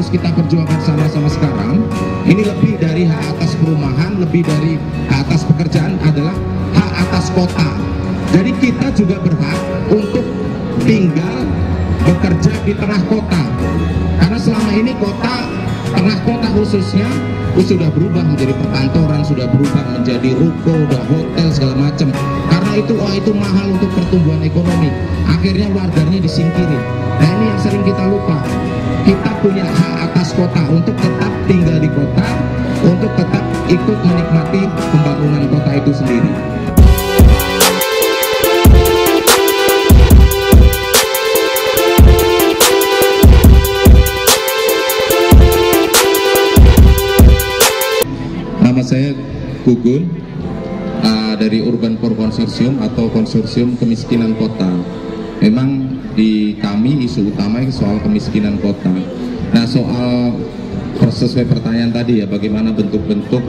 harus kita perjuangkan sama-sama sekarang, ini lebih dari hak atas perumahan, lebih dari hak atas pekerjaan, adalah hak atas kota. Jadi kita juga berhak untuk tinggal bekerja di tengah kota, karena selama ini kota, tengah kota khususnya, sudah berubah menjadi perkantoran, sudah berubah menjadi ruko, udah hotel segala macam. Karena itu mahal untuk pertumbuhan ekonomi, akhirnya warganya disingkirin. Nah ini yang sering kita lupa. Kita punya hak atas kota untuk tetap tinggal di kota, untuk tetap ikut menikmati pembangunan kota itu sendiri. Nama saya Gugun, dari Urban Poor Consortium atau Konsorsium Kemiskinan Kota. Memang di kami isu utama itu soal kemiskinan kota. Nah, soal sesuai pertanyaan tadi ya, bagaimana bentuk-bentuk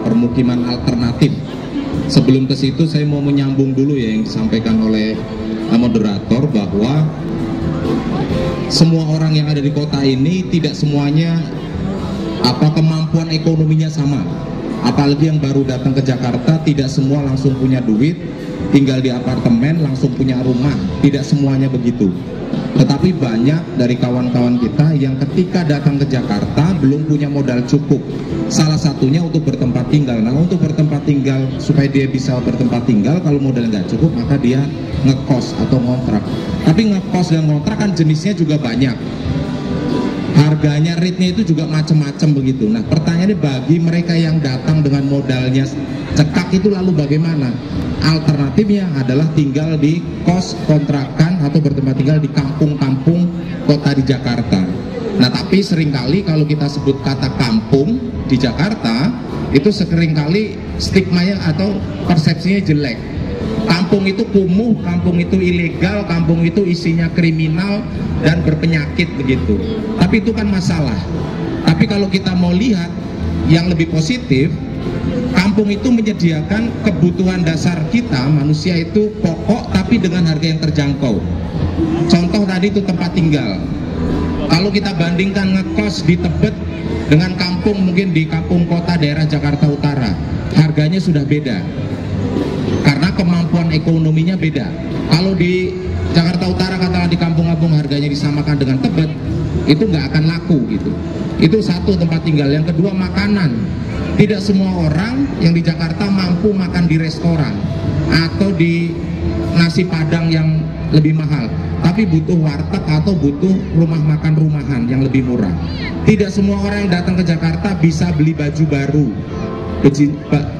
permukiman alternatif. Sebelum ke situ saya mau menyambung dulu ya yang disampaikan oleh moderator, bahwa semua orang yang ada di kota ini tidak semuanya kemampuan ekonominya sama. Apalagi yang baru datang ke Jakarta, tidak semua langsung punya duit, tinggal di apartemen, langsung punya rumah. Tidak semuanya begitu. Tetapi banyak dari kawan-kawan kita yang ketika datang ke Jakarta belum punya modal cukup. Salah satunya untuk bertempat tinggal. Nah, untuk bertempat tinggal, supaya dia bisa bertempat tinggal, kalau modal nggak cukup, maka dia ngekos atau ngontrak. Tapi ngekos dan ngontrak kan jenisnya juga banyak. Harganya, rate-nya itu juga macam-macam begitu. Nah, pertanyaannya, bagi mereka yang datang dengan modalnya cekak itu lalu bagaimana? Alternatifnya adalah tinggal di kos kontrakan atau bertempat tinggal di kampung-kampung kota di Jakarta. Nah, tapi seringkali kalau kita sebut kata kampung di Jakarta, itu seringkali stigmanya atau persepsinya jelek. Kampung itu kumuh, kampung itu ilegal, kampung itu isinya kriminal dan berpenyakit begitu. Tapi itu kan masalah. Tapi kalau kita mau lihat yang lebih positif, kampung itu menyediakan kebutuhan dasar kita, manusia itu pokok tapi dengan harga yang terjangkau. Contoh tadi itu tempat tinggal. Kalau kita bandingkan ngekos di Tebet dengan kampung, mungkin di kampung kota daerah Jakarta Utara, harganya sudah beda. Karena kemampuan ekonominya beda. Kalau di Jakarta Utara, katakanlah di kampung-kampung harganya disamakan dengan Tebet, itu nggak akan laku gitu. Itu satu, tempat tinggal. Yang kedua, makanan. Tidak semua orang yang di Jakarta mampu makan di restoran atau di nasi padang yang lebih mahal, tapi butuh warteg atau butuh rumah makan rumahan yang lebih murah. Tidak semua orang yang datang ke Jakarta bisa beli baju baru,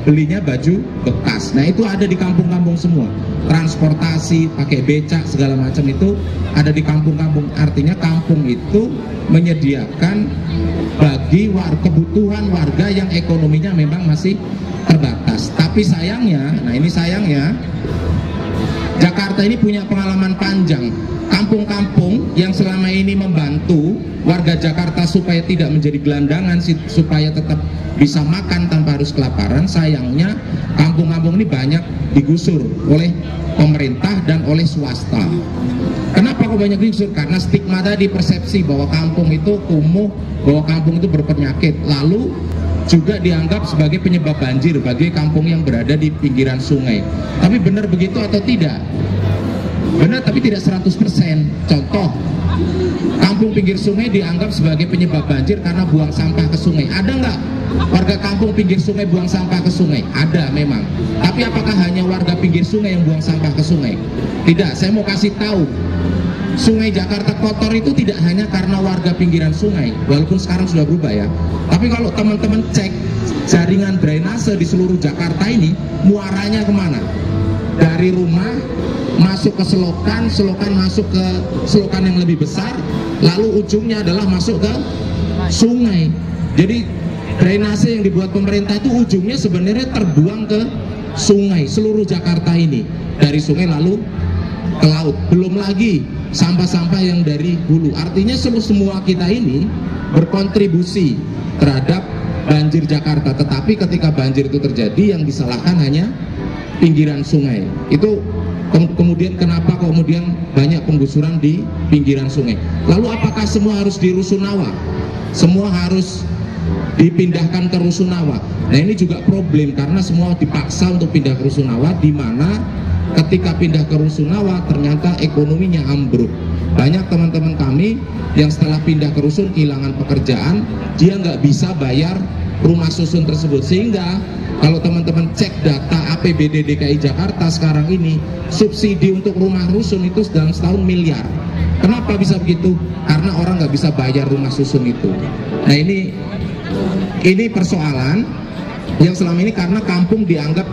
belinya baju bekas. Nah, itu ada di kampung-kampung semua. Transportasi, pakai becak segala macam itu ada di kampung-kampung. Artinya kampung itu menyediakan bagi kebutuhan warga yang ekonominya memang masih terbatas. Tapi sayangnya, nah ini sayangnya, Jakarta ini punya pengalaman panjang. Kampung-kampung yang selama ini membantu warga Jakarta supaya tidak menjadi gelandangan, supaya tetap bisa makan tanpa harus kelaparan, sayangnya kampung-kampung ini banyak digusur oleh pemerintah dan oleh swasta. Kenapa kok banyak digusur? Karena stigma tadi, persepsi bahwa kampung itu kumuh, bahwa kampung itu berpenyakit, lalu juga dianggap sebagai penyebab banjir bagi kampung yang berada di pinggiran sungai. Tapi benar begitu atau tidak? Benar, tapi tidak 100%. Contoh, kampung pinggir sungai dianggap sebagai penyebab banjir karena buang sampah ke sungai. Ada nggak warga kampung pinggir sungai buang sampah ke sungai? Ada memang. Tapi apakah hanya warga pinggir sungai yang buang sampah ke sungai? Tidak. Saya mau kasih tahu, Sungai Jakarta kotor itu tidak hanya karena warga pinggiran sungai, walaupun sekarang sudah berubah ya. Tapi kalau teman-teman cek jaringan drainase di seluruh Jakarta ini, muaranya kemana? Dari rumah masuk ke selokan, selokan masuk ke selokan yang lebih besar, lalu ujungnya adalah masuk ke sungai. Jadi drainase yang dibuat pemerintah itu ujungnya sebenarnya terbuang ke sungai, seluruh Jakarta ini, dari sungai lalu ke laut. Belum lagi sampah-sampah yang dari hulu. Artinya semua kita ini berkontribusi terhadap banjir Jakarta. Tetapi ketika banjir itu terjadi, yang disalahkan hanya pinggiran sungai. Itu kemudian kenapa kemudian banyak penggusuran di pinggiran sungai. Lalu apakah semua harus di rusunawa? semua harus dipindahkan ke Rusunawa. Nah ini juga problem karena semua dipaksa untuk pindah ke Rusunawa, di mana ketika pindah ke Rusunawa ternyata ekonominya ambruk. Banyak teman-teman kami yang setelah pindah ke Rusun kehilangan pekerjaan, dia nggak bisa bayar rumah susun tersebut. Sehingga kalau teman-teman cek data APBD DKI Jakarta sekarang ini, subsidi untuk rumah rusun itu dalam setahun miliar. Kenapa bisa begitu? Karena orang nggak bisa bayar rumah susun itu. Nah ini persoalan yang selama ini karena kampung dianggap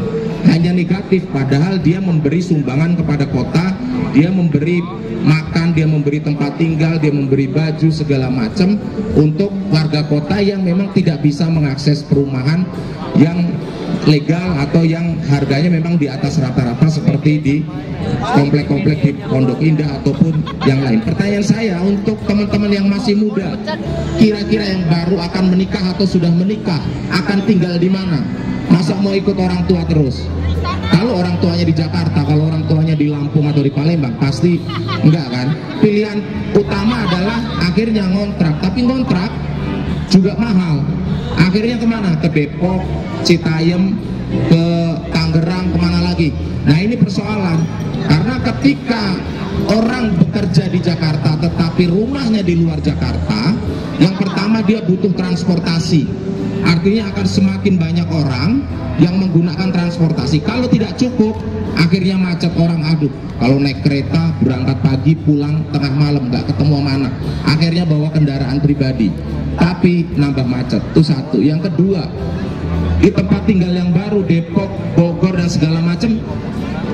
hanya negatif, padahal dia memberi sumbangan kepada kota, dia memberi makan, dia memberi tempat tinggal, dia memberi baju segala macam untuk warga kota yang memang tidak bisa mengakses perumahan yang legal atau yang harganya memang di atas rata-rata seperti di komplek-komplek di Pondok Indah ataupun yang lain. Pertanyaan saya untuk teman-teman yang masih muda, kira-kira yang baru akan menikah atau sudah menikah akan tinggal di mana? Masa mau ikut orang tua terus? Kalau orang tuanya di Jakarta, kalau orang tuanya di Lampung atau di Palembang, pasti enggak kan? Pilihan utama adalah akhirnya ngontrak, tapi ngontrak juga mahal. Akhirnya kemana? Ke Depok, Citayam, ke Tangerang, kemana lagi? Nah ini persoalan, karena ketika orang bekerja di Jakarta tetapi rumahnya di luar Jakarta, yang pertama dia butuh transportasi. Artinya akan semakin banyak orang yang menggunakan transportasi. Kalau tidak cukup, akhirnya macet orang. Aduh, kalau naik kereta berangkat pagi pulang tengah malam nggak ketemu mana. Akhirnya bawa kendaraan pribadi, tapi nambah macet. Itu satu. Yang kedua, di tempat tinggal yang baru Depok, Bogor dan segala macam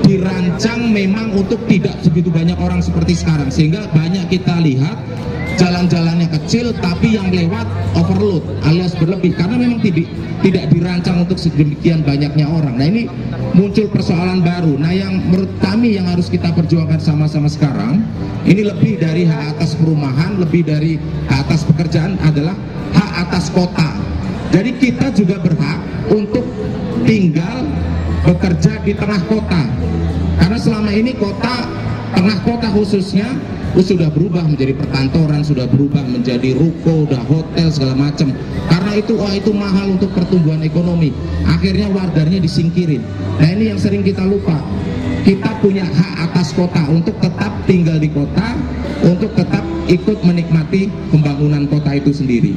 dirancang memang untuk tidak segitu banyak orang seperti sekarang, sehingga banyak kita lihat jalan-jalannya kecil tapi yang lewat overload alias berlebih karena memang tidak dirancang untuk sedemikian banyaknya orang. Nah ini muncul persoalan baru. Nah yang menurut kami yang harus kita perjuangkan sama-sama sekarang, ini lebih dari hak atas perumahan, lebih dari hak atas pekerjaan, adalah hak atas kota. Jadi kita juga berhak untuk tinggal bekerja di tengah kota, karena selama ini kota, tengah kota khususnya sudah berubah menjadi perkantoran, sudah berubah menjadi ruko, udah hotel segala macam. Karena itu itu mahal untuk pertumbuhan ekonomi. Akhirnya warganya disingkirin. Nah ini yang sering kita lupa. Kita punya hak atas kota untuk tetap tinggal di kota, untuk tetap ikut menikmati pembangunan kota itu sendiri.